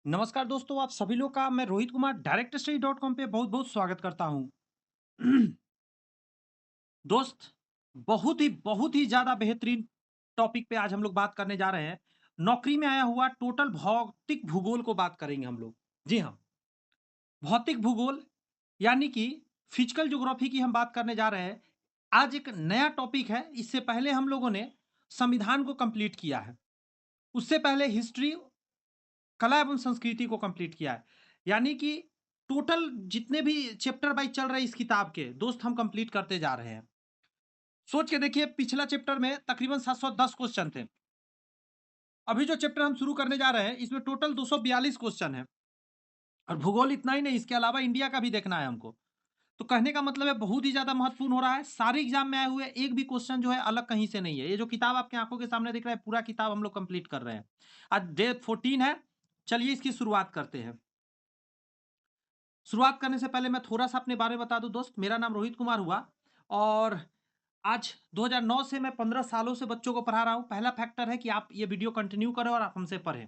नमस्कार दोस्तों, आप सभी लोग का मैं रोहित कुमार डायरेक्टस्टडी.com पे बहुत-बहुत स्वागत करता हूँ। दोस्त, बहुत ही ज़्यादा बेहतरीन टॉपिक पे आज हम लोग बात करने जा रहे हैं। नौकरी में आया हुआ टोटल भौतिक भूगोल को बात करेंगे हम लोग। जी हाँ, भौतिक भूगोल यानी कि फिजिकल ज्योग्राफी की हम बात करने जा रहे हैं। आज एक नया टॉपिक है, इससे पहले हम लोगों ने संविधान को कंप्लीट किया है। उससे पहले हिस्ट्री कला एवं संस्कृति को कंप्लीट किया है। यानी कि टोटल जितने भी चैप्टर वाइज़ चल रहे हैं इस किताब के, दोस्त हम कंप्लीट करते जा रहे हैं। सोच के देखिए पिछला चैप्टर में तकरीबन 710 क्वेश्चन थे। अभी जो चैप्टर हम शुरू करने जा रहे हैं इसमें टोटल 242 क्वेश्चन हैं और भूगोल इतना ही नहीं, इसके अलावा इंडिया का भी देखना है हमको। तो कहने का मतलब है बहुत ही ज़्यादा महत्वपूर्ण हो रहा है। सारे एग्ज़ाम में आए हुए एक भी क्वेश्चन जो है अलग कहीं से नहीं है। ये जो किताब आपकी आँखों के सामने दिख रहा है पूरा किताब हम लोग कंप्लीट कर रहे हैं। आज डे 14 है, चलिए इसकी शुरुआत करते हैं। शुरुआत करने से पहले मैं थोड़ा-सा अपने बारे में बता दूँ दोस्त, मेरा नाम रोहित कुमार हुआ और आज 2009 से मैं 15 सालों से बच्चों को पढ़ा रहा हूँ। पहला फैक्टर है कि आप ये वीडियो कंटिन्यू करें और आप हमसे पढ़ें।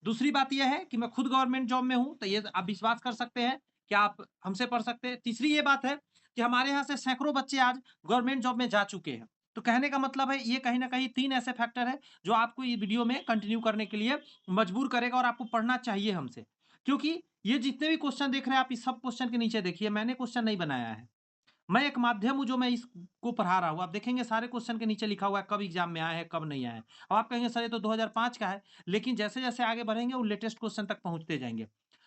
दूसरी बात ये है कि मैं खुद गवर्नमेंट जॉब में हूँ, तो ये आप विश्वास कर सकते हैं कि आप हमसे पढ़ सकते हैं। तीसरी ये बात है कि हमारे यहाँ से सैकड़ों बच्चे आज गवर्नमेंट जॉब में जा चुके हैं। तो कहने का मतलब है ये कहीं न कहीं 3 ऐसे फैक्टर हैं जो आपको ये वीडियो में कंटिन्यू करने के लिए मजबूर करेगा और आपको पढ़ना चाहिए हमसे। क्योंकि ये जितने भी क्वेश्चन देख रहे हैं आप इस सब क्वेश्चन के नीचे देखिए, मैंने क्वेश्चन नहीं बनाया है। मैं एक माध्यम हूँ जो मैं इसको पढ़ा रहा हूँ। आप देखेंगे सारे क्वेश्चन के नीचे लिखा हुआ है कब एग्ज़ाम में आए हैं, कब नहीं आए हैं। अब आप कहेंगे सर ये तो 2005 का है, लेकिन जैसे-जैसे आगे बढ़ेंगे वो लेटेस्ट क्वेश्चन तक पहुँचते जाएँगे।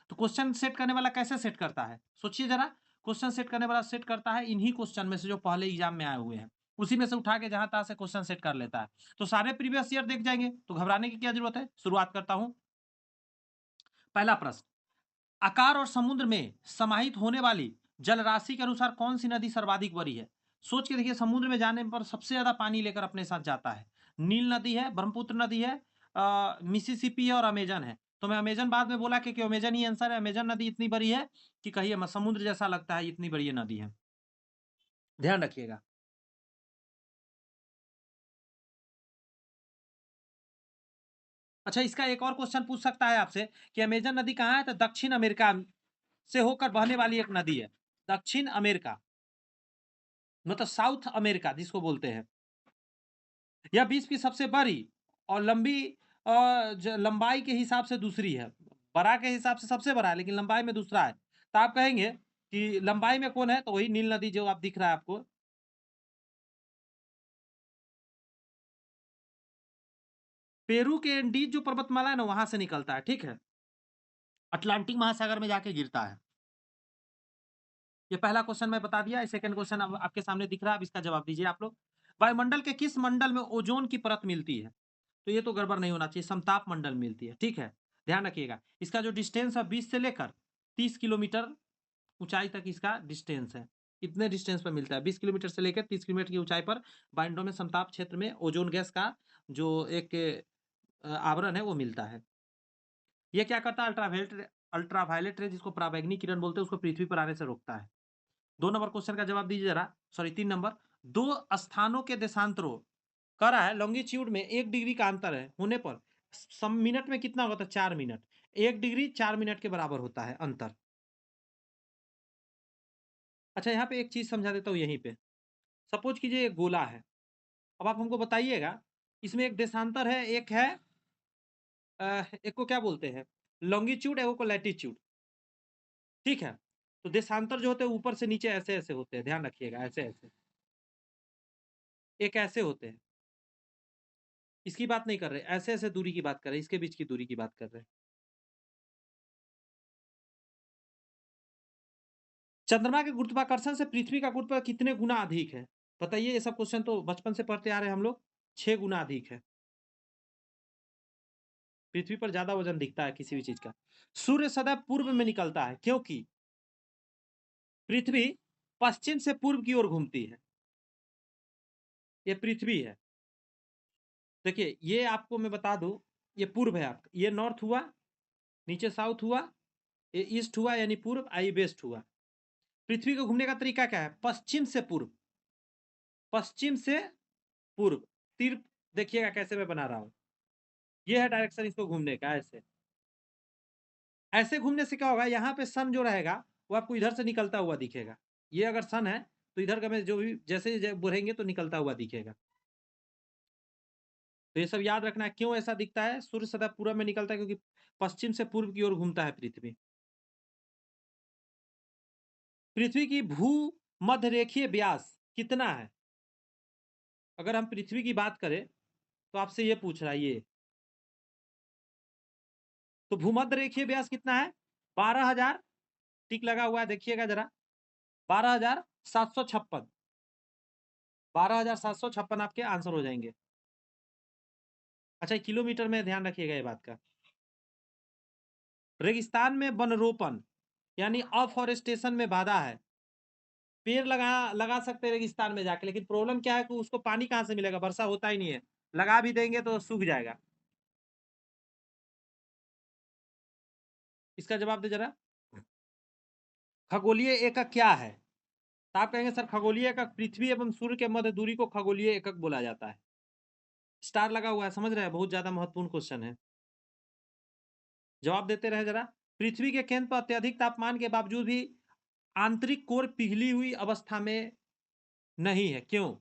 तो क्वेश्चन सेट करने वाला कैसे सेट करता है? सोचिए ज़रा, क्वेश्चन सेट करने वाला सेट करता है इन्हीं क्वेश्चन में से जो पहले एग्ज़ाम में आए हुए हैं। उसी में से उठा के जहाँ-तहाँ से क्वेश्चन सेट कर लेता है। तो सारे प्रीवियस ईयर देख जाएँगे, तो घबराने की क्या ज़रूरत है? शुरुआत करता हूँ। पहला प्रश्न, आकार और समुद्र में समाहित होने वाली जलराशि के अनुसार कौन सी नदी सर्वाधिक बड़ी है? सोच के देखिए समुद्र में जाने पर सबसे ज्यादा पानी लेकर अपने साथ जाता है। नील नदी है, ब्रह्मपुत्र नदी है, मिसिसिपी है और अमेजन है। तो मैं अमेजन बाद में बोला कि अमेजन ही आंसर है। अमेजन नदी इतनी बड़ी है कि कहिए मत, समुद्र जैसा लगता है, इतनी बड़ी ये नदी है। ध्यान रखिएगा। अच्छा, इसका एक और क्वेश्चन पूछ सकता है आपसे कि अमेजन नदी कहाँ है? तो दक्षिण अमेरिका से होकर बहने वाली एक नदी है। दक्षिण अमेरिका मतलब साउथ अमेरिका जिसको बोलते हैं। यह विश्व की सबसे बड़ी और लंबी लंबाई के हिसाब से दूसरी है। बड़ा के हिसाब से सबसे बड़ा है, लेकिन लंबाई में दूसरा है। तो आप कहेंगे कि लंबाई में कौन है? तो वही नील नदी जो आप दिख रहा है आपको। पेरू के एंडीज जो पर्वतमाला है ना, वहाँ से निकलता है, ठीक है? अटलांटिक महासागर में जाके गिरता है। ये पहला क्वेश्चन मैं बता दिया, सेकंड क्वेश्चन अब आपके सामने दिख रहा है, अब इसका जवाब दीजिए आप लोग। वायुमंडल के किस मंडल में ओज़ोन की परत मिलती है? तो ये तो गड़बड़ नहीं होना चाहिए, समताप मंडल मिलती है, ठीक है? ध्यान रखिएगा। इसका जो डिस्टेंस है 20 से लेकर 30 किलोमीटर ऊँचाई तक इसका डिस्टेंस है। इतने डिस्टेंस पे मिलता है, 20 किलोमीटर से लेकर 30 किलोमीटर की ऊँचाई पर वायुमंडल में समताप क्षेत्र में ओज़ोन गैस का जो एक आवरण है वो मिलता है। ये क्या करता है? अल्ट्रावायलेट रे जिसको पराबैंगनी किरण बोलते हैं उसको पृथ्वी पर आने से रोकता है। 2 नंबर क्वेश्चन का जवाब दीजिए ज़रा, सॉरी 3 नंबर। 2 स्थानों के देशांतरों कह रहा है लॉन्गिट्यूड में 1 डिग्री का अंतर है होने पर सम मिनट में कितना होता है? 4 मिनट। 1 डिग्री 4 मिनट के बराबर होता है अंतर। अच्छा, यहाँ पे एक चीज़ समझा देता हूँ यहीं पे। सपोज़ कीजिए एक गोला है। अब आप हमको बताइएगा इसमें एक देशांतर है, एक है एक को क्या बोलते हैं? लॉन्गिट्यूड, एक को लैटीट्यूड, ठीक है? तो देशांतर जो होते हैं ऊपर से नीचे ऐसे-ऐसे होते हैं, ध्यान रखिएगा ऐसे-ऐसे। एक ऐसे होते हैं। इसकी बात नहीं कर रहे, ऐसे-ऐसे दूरी की बात कर रहे हैं, इसके बीच की दूरी की बात कर रहे हैं। चंद्रमा के गुरुत्वाकर्षण से पृथ्वी का गुरुत्व कितने गुना अधिक है? बताइए, ये सब क्वेश्चन तो बचपन से पढ़ते आ रहे हैं हम लोग। 6 गुना अधिक है। पृथ्वी पर ज़्यादा वज़न दिखता है किसी भी चीज़ का। सूर्य सदैव पूर्व में निकलता है क्योंकि पृथ्वी पश्चिम से पूर्व की ओर घूमती है। ये पृथ्वी है। देखिए, ये आपको मैं बता दूँ, ये पूर्व है आपका, ये नॉर्थ हुआ, नीचे साउथ हुआ, ये ईस्ट हुआ यानी पूर्व, ये वेस्ट हुआ। पृथ्वी को घूमने का तरीका क्या है? पश्चिम से पूर्व, पश्चिम से पूर्व। तीर देखिएगा कैसे मैं बना रहा हूँ। ये है डायरेक्शन इसको घूमने का, ऐसे। ऐसे घूमने से क्या होगा, यहाँ पे सन जो रहेगा वो आपको इधर से निकलता हुआ दिखेगा। ये अगर सन है तो इधर का में जो भी जैसे बढ़ेंगे तो निकलता हुआ दिखेगा। तो ये सब याद रखना है। क्यों ऐसा दिखता है? सूर्य सदा पूरब में निकलता है क्योंकि पश्चिम से पूर्व की ओर घूमता है पृथ्वी। पृथ्वी की भूमध्य रेखीय व्यास कितना है? अगर हम पृथ्वी की बात करें तो आपसे ये पूछ रहा है ये, तो भूमध्य रेखीय व्यास कितना है? 12,000, टिक लगा हुआ है देखिएगा जरा, 12,756। 12,756 आपके आंसर हो जाएंगे। अच्छा, किलोमीटर में ध्यान रखिएगा ये बात का। रेगिस्तान में वनरोपण यानी अफॉरेस्टेशन में बाधा है। पेड़ लगा सकते हैं रेगिस्तान में जाके, लेकिन प्रॉब्लम क्या है कि उसको पानी कहाँ से मिलेगा? वर्षा होता ही नहीं है। लगा भी देंगे तो सूख जाएगा। इसका जवाब दे जरा। खगोलीय एकक क्या है? तो आप कहेंगे सर खगोलीय एकक पृथ्वी एवं सूर्य के मध्य दूरी को खगोलीय एकक बोला जाता है। स्टार लगा हुआ है, समझ रहे हैं? बहुत ज्यादा महत्वपूर्ण क्वेश्चन है, जवाब देते रहे जरा। पृथ्वी के केंद्र पर अत्यधिक तापमान के बावजूद भी आंतरिक कोर पिघली हुई अवस्था में नहीं है, क्यों?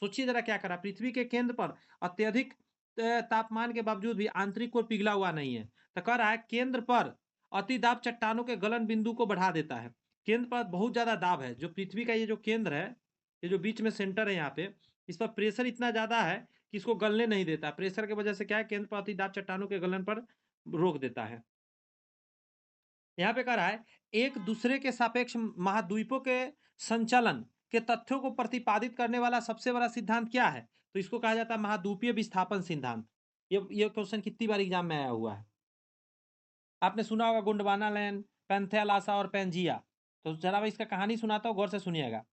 सोचिए जरा क्या करा। पृथ्वी के केंद्र पर अत्यधिक तापमान के बावजूद भी आंतरिक कोर पिघला हुआ नहीं है। तो कह रहा है केंद्र पर अति दाब चट्टानों के गलन बिंदु को बढ़ा देता है। केंद्र पर बहुत ज्यादा दाब है, जो पृथ्वी का ये जो केंद्र है, ये जो बीच में सेंटर है यहाँ पे, इस पर प्रेशर इतना ज्यादा है कि इसको गलने नहीं देता। प्रेशर की वजह से क्या है, केंद्र पर अति दाब चट्टानों के गलन पर रोक देता है। यहाँ पे कह रहा है एक दूसरे के सापेक्ष महाद्वीपों के संचलन के तथ्यों को प्रतिपादित करने वाला सबसे बड़ा सिद्धांत क्या है? तो इसको कहा जाता है महाद्वीपीय विस्थापन सिद्धांत। ये क्वेश्चन कितनी बार एग्जाम में आया हुआ है? आपने सुना होगा गोंडवाना लैंड, पैंथेलासा और पेंजिया। तो जरा मैं इसका कहानी सुनाता हूँ, गौर से सुनिएगा।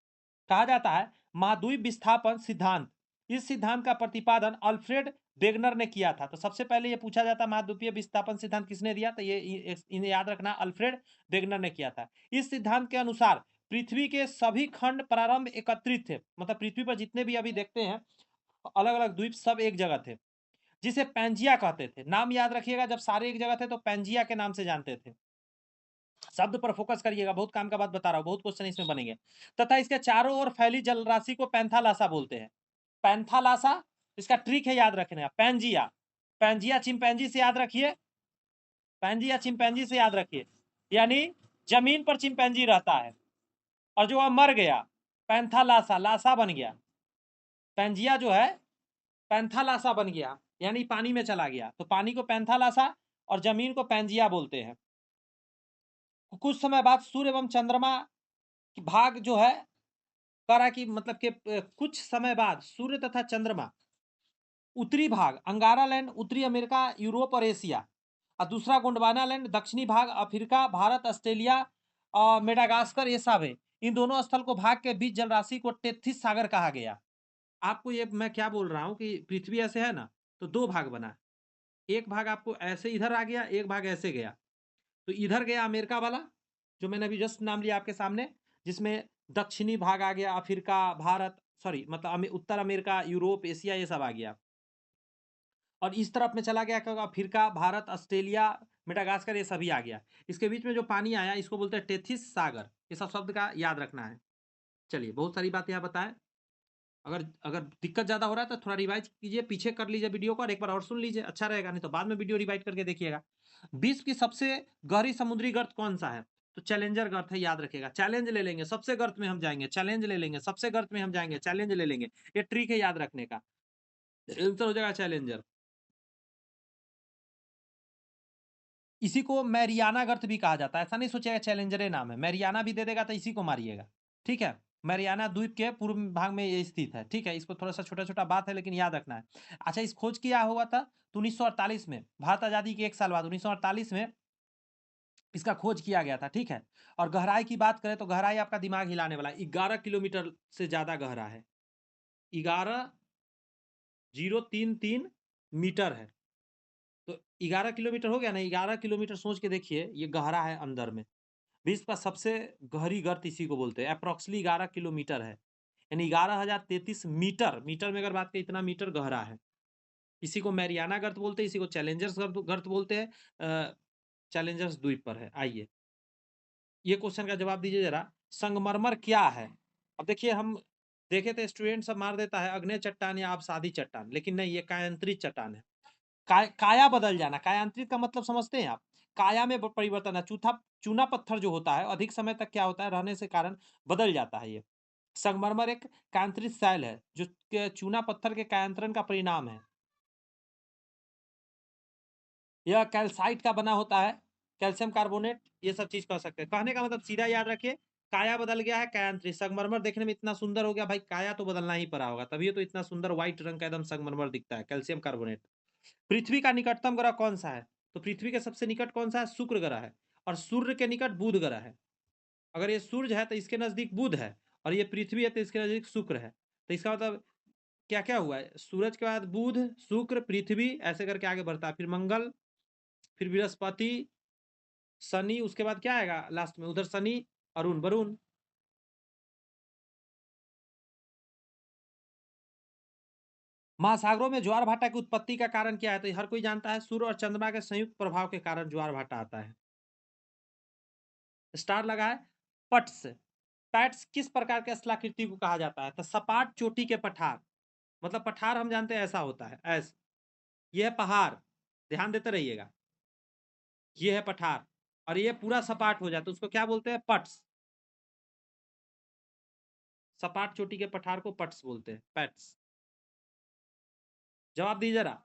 कहा जाता है महाद्वीप विस्थापन सिद्धांत, इस सिद्धांत का प्रतिपादन अल्फ्रेड वेगनर ने किया था। तो सबसे पहले ये पूछा जाता है महाद्वीपीय विस्थापन सिद्धांत किसने दिया? तो ये इन्हें याद रखना, अल्फ्रेड वेगनर ने किया था। इस सिद्धांत के अनुसार पृथ्वी के सभी खंड प्रारंभ एकत्रित थे, मतलब पृथ्वी पर जितने भी अभी देखते हैं अलग अलग द्वीप सब एक जगह थे, जिसे पैंजिया कहते थे। नाम याद रखिएगा, जब सारे एक जगह थे तो पैंजिया के नाम से जानते थे। शब्द पर फोकस करिएगा, बहुत काम का बात बता रहा हूं, बहुत क्वेश्चन इसमें बनेंगे। तथा इसके चारों ओर फैली जलराशि को पैंथालासा बोलते हैं। पैंथालासा, इसका ट्रिक है याद रखने का। पैंजिया, पैंजिया चिंपैंजी से याद रखिए, पैंजिया चिंपैंजी से याद रखिए, यानी जमीन पर चिंपैंजी रहता है, और जो वह मर गया पैंथालासा, लासा बन गया। पैंजिया जो है पैंथालासा बन गया, यानी पानी में चला गया, तो पानी को पैंथालासा और जमीन को पैंजिया बोलते हैं। कुछ समय बाद सूर्य एवं चंद्रमा की भाग जो है, कह रहा कि मतलब कि कुछ समय बाद सूर्य तथा चंद्रमा उत्तरी भाग अंगारा लैंड, उत्तरी अमेरिका, यूरोप और एशिया, और दूसरा गोंडवाना लैंड दक्षिणी भाग अफ्रीका, भारत, ऑस्ट्रेलिया और मेडागास्कर, ये सब है। इन दोनों स्थल को भाग के बीच जलराशि को टेथिस सागर कहा गया। आपको ये मैं क्या बोल रहा हूँ कि पृथ्वी ऐसे है ना, तो दो भाग बना। एक भाग आपको ऐसे इधर आ गया, एक भाग ऐसे गया। तो इधर गया अमेरिका वाला, जो मैंने अभी जस्ट नाम लिया आपके सामने, जिसमें दक्षिणी भाग आ गया अफ्रीका, भारत, सॉरी मतलब उत्तर अमेरिका, यूरोप, एशिया, ये सब आ गया। और इस तरफ में चला गया क्या? अफ्रीका, भारत, ऑस्ट्रेलिया, मेडागास्कर, ये सभी आ गया। इसके बीच में जो पानी आया इसको बोलते हैं टेथिस सागर। ये सब शब्द का याद रखना है। चलिए, बहुत सारी बातें यहाँ बताएं। अगर अगर दिक्कत ज्यादा हो रहा है तो थोड़ा रिवाइज कीजिए, पीछे कर लीजिए वीडियो को और एक बार और सुन लीजिए, अच्छा रहेगा। नहीं तो बाद में वीडियो रिवाइज करके देखिएगा। विश्व की सबसे गहरी समुद्री गर्त कौन सा है? तो चैलेंजर गर्त है, याद रखिएगा। चैलेंज ले लेंगे, सबसे गर्त में हम जाएंगे, चैलेंज ले लेंगे, सबसे गर्त में हम जाएंगे, चैलेंज ले लेंगे। ये ट्रिक है याद रखने का। आंसर हो जाएगा चैलेंजर। इसी को मैरियाना गर्त भी कहा जाता है। ऐसा नहीं सोचेगा चैलेंजर नाम है, मैरियाना भी दे देगा तो इसी को मारिएगा। ठीक है, मैरियाना द्वीप के पूर्व भाग में ये स्थित है। ठीक है, इसको थोड़ा सा छोटा छोटा बात है लेकिन याद रखना है। अच्छा, इस खोज किया हुआ था तो 1948 में, भारत आजादी के एक साल बाद 1948 में इसका खोज किया गया था। ठीक है, और गहराई की बात करें तो गहराई आपका दिमाग हिलाने वाला 11 किलोमीटर से ज्यादा गहरा है। 11,033 मीटर है। तो 11 किलोमीटर हो गया ना, 11 किलोमीटर सोच के देखिए, ये गहरा है अंदर में। विश्व का सबसे गहरी गर्त इसी को बोलते हैं। अप्रोक्सीमेटली 11 किलोमीटर है, यानी 11,033 मीटर। मीटर में अगर बात करें, इतना मीटर गहरा है। इसी को मैरियाना गर्त बोलते हैं, इसी को चैलेंजर्स गर्त बोलते हैं। चैलेंजर्स द्वीप पर है। आइए, ये क्वेश्चन का जवाब दीजिए जरा। संगमरमर क्या है? अब देखिए, हम देखे थे स्टूडेंट सब मार देता है अग्नेय चट्टान या आबसादी चट्टान, लेकिन नहीं, ये कायांतरित चट्टान है। काया बदल जाना, कायांतरित का मतलब समझते हैं आप? काया में परिवर्तन है। चूना पत्थर जो होता है अधिक समय तक क्या होता है, रहने से कारण बदल जाता है ये। संगमरमर एक कायांतरित शैल है जो चूना पत्थर के कायांतरण का परिणाम है। यह कैल्साइट का बना होता है, कैल्शियम कार्बोनेट, ये सब चीज कह सकते हैं। कहने का मतलब सीधा याद रखिए, काया बदल गया है, कायांतरित। संगमरमर देखने में इतना सुंदर हो गया भाई, काया तो बदलना ही पड़ा होगा, तभी तो इतना सुंदर व्हाइट रंग का एकदम संगमरमर दिखता है, कैल्शियम कार्बोनेट। पृथ्वी का निकटतम ग्रह कौन सा है? तो पृथ्वी के सबसे निकट कौन सा है? शुक्र ग्रह है। और सूर्य के निकट बुध ग्रह है। अगर ये सूर्य है तो इसके नजदीक बुध है, और ये पृथ्वी है तो इसके नजदीक शुक्र है। तो इसका मतलब क्या क्या हुआ है? सूरज के बाद बुध, शुक्र, पृथ्वी, ऐसे करके आगे बढ़ता है, फिर मंगल, फिर बृहस्पति, शनि, उसके बाद क्या आएगा लास्ट में? उधर शनि, अरुण, वरुण। महासागरों में ज्वार भाटा की उत्पत्ति का कारण क्या है? तो हर कोई जानता है, सूर्य और चंद्रमा के संयुक्त प्रभाव के कारण ज्वार भाटा आता है। स्टार लगा है। पट्स, पैट्स किस प्रकार के स्थलाकृति को कहा जाता है? तो सपाट चोटी के पठार। मतलब पठार हम जानते हैं ऐसा होता है, ऐसा। यह है पहाड़, ध्यान देते रहिएगा। ये है पठार, और ये पूरा सपाट हो जाता है, उसको क्या बोलते हैं? पट्स। सपाट चोटी के पठार को पट्स बोलते हैं, पैट्स। जवाब दीजिए जरा।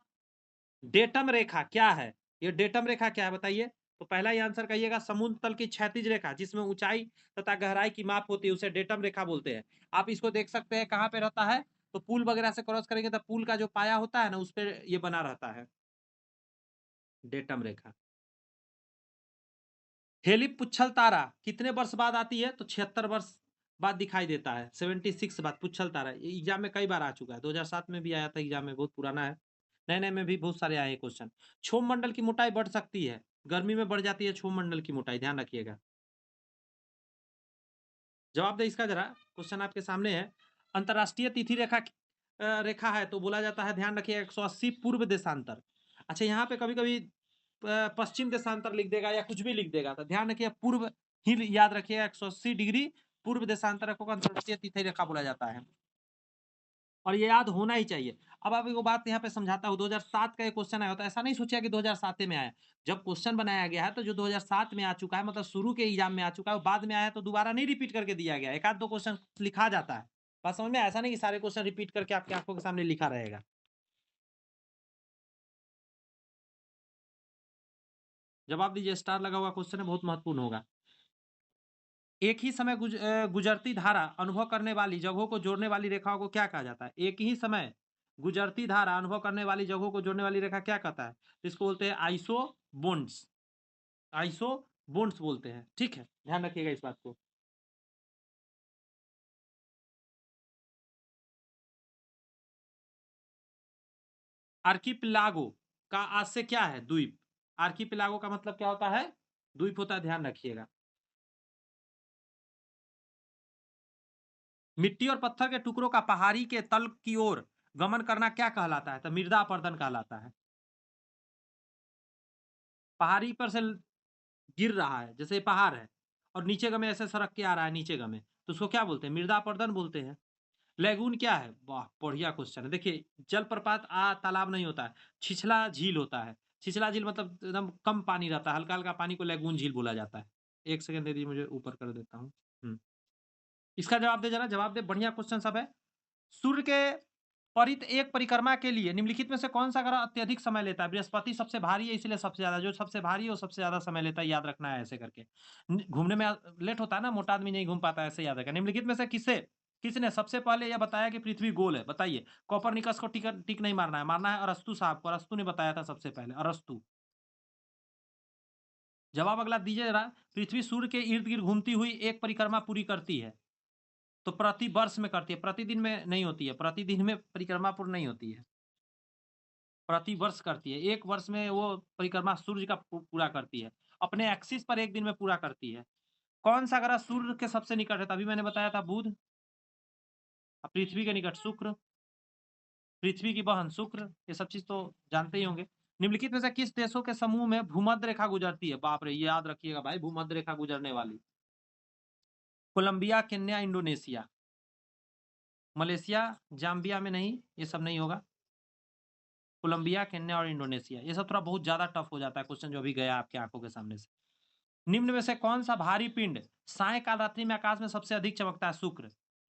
डेटम रेखा क्या है? ये डेटम रेखा क्या है बताइए? तो पहला ही आंसर कहिएगा, समुद्र तल की क्षैतिज रेखा जिसमें ऊंचाई तथा गहराई की माप होती है, उसे डेटम रेखा बोलते हैं। आप इसको देख सकते हैं कहाँ पे रहता है? तो पुल वगैरह से क्रॉस करेंगे तो पुल का जो पाया होता है ना, उस पर ये बना रहता है, डेटम रेखा। हेलिप पुच्छल तारा कितने वर्ष बाद आती है? तो 76 वर्ष बाद दिखाई देता है, 76 बाद पुच्छल तारा। एग्जाम में कई बार आ चुका है, 2007 में भी आया था एग्जाम में, बहुत पुराना है। नए नए में भी बहुत सारे आए हैं क्वेश्चन। क्षोभ मंडल की मोटाई बढ़ सकती है, गर्मी में बढ़ जाती है क्षोभ मंडल की मोटाई, ध्यान रखिएगा। जवाब दे इसका जरा, क्वेश्चन आपके सामने है। अंतरराष्ट्रीय तिथि रेखा रेखा है तो बोला जाता है, ध्यान रखिएगा, 180 पूर्व देशांतर। अच्छा, यहाँ पे कभी कभी पश्चिम देशांतर लिख देगा या कुछ भी लिख देगा, तो ध्यान रखिए पूर्व ही याद रखिएगा, 180 डिग्री पूर्व देशांतर को अंतरराष्ट्रीय तिथि रेखा बोला जाता है, और ये याद होना ही चाहिए। अब आप एक बात यहाँ पे समझाता हूँ, 2007 का एक क्वेश्चन आया होता है, ऐसा नहीं सोचिए कि 2007 में आया। जब क्वेश्चन बनाया गया है तो जो 2007 में आ चुका है, मतलब शुरू के एग्जाम में आ चुका है, बाद में आया तो दोबारा नहीं रिपीट करके दिया गया, एक आध दो क्वेश्चन लिखा जाता है। बात समझ में? ऐसा नहीं कि सारे क्वेश्चन रिपीट करके आपकी आंखों के सामने लिखा रहेगा। जवाब दीजिए, स्टार लगा हुआ क्वेश्चन है, बहुत महत्वपूर्ण होगा। एक ही समय गुजरती धारा अनुभव करने वाली जगहों को जोड़ने वाली रेखाओं को क्या कहा जाता है? एक ही समय गुजरती धारा अनुभव करने वाली जगहों को जोड़ने वाली रेखा क्या कहता है? तो इसको बोलते हैं आइसो बोन्ड्स। आइसो बोन्ड्स बोलते हैं, ठीक है, ध्यान रखिएगा इस बात को। आर्किपिलागो का आज से क्या है? द्वीप। आर्किपिलागो का मतलब क्या होता है? द्वीप होता है, ध्यान रखिएगा। मिट्टी और पत्थर के टुकड़ों का पहाड़ी के तल की ओर गमन करना क्या कहलाता है? तो मृदा अपर्दन कहलाता है। पहाड़ी पर से गिर रहा है, जैसे पहाड़ है और नीचे गमे ऐसे सड़क के आ रहा है नीचे गमे, तो उसको क्या बोलते हैं? मृदा अपर्दन बोलते हैं। लैगून क्या है? वाह, बढ़िया क्वेश्चन है। देखिए, जलप्रपात तालाब नहीं होता है, छिछला झील होता है। छिछला झील मतलब एकदम कम पानी रहता है, हल्का हल्का पानी को लैगून झील बोला जाता है। एक सेकंड दे दीजिए, मुझे ऊपर कर देता हूँ। इसका जवाब दे जरा, जवाब दे, बढ़िया क्वेश्चन सब है। सूर्य के परित एक परिक्रमा के लिए निम्नलिखित में से कौन सा ग्रह अत्यधिक समय लेता है? बृहस्पति सबसे भारी है, इसलिए सबसे ज्यादा, जो सबसे भारी है वो सबसे ज्यादा समय लेता है, याद रखना है ऐसे करके। घूमने में लेट होता है ना, मोटा आदमी नहीं घूम पाता है, ऐसे याद रखा। निम्नलिखित में से किसने सबसे पहले यह बताया कि पृथ्वी गोल है? बताइए। कॉपरनिकस को टिक नहीं मारना है, मारना है अरस्तु साहब को। अरस्तु ने बताया था सबसे पहले, अरस्तु। जवाब अगला दीजिए जरा। पृथ्वी सूर्य के इर्द गिर्द घूमती हुई एक परिक्रमा पूरी करती है, तो प्रति वर्ष में करती है, प्रतिदिन में नहीं होती है, प्रतिदिन में परिक्रमा पूर्ण नहीं होती है, प्रति वर्ष करती है। एक वर्ष में वो परिक्रमा सूर्य का पूरा करती है, अपने एक्सिस पर एक दिन में पूरा करती है। कौन सा ग्रह सूर्य के सबसे निकट है? तभी मैंने बताया था बुध। पृथ्वी के निकट शुक्र, पृथ्वी की बहन शुक्र, ये सब चीज तो जानते ही होंगे। निम्नलिखित में से किस देशों के समूह में भूमध्य रेखा गुजरती है? बाप रे, ये याद रखिएगा भाई, भूमध्य रेखा गुजरने वाली। Colombia, Kenya, Indonesia. Malaysia, Zambia में नहीं, ये सब नहीं होगा। कोलंबिया, केन्या और इंडोनेशिया, ये सब थोड़ा बहुत ज्यादा टफ हो जाता है क्वेश्चन जो अभी गया आपकी आंखों के सामने से। निम्न में से कौन सा भारी पिंड सायकाल रात्रि में आकाश में सबसे अधिक चमकता है? शुक्र।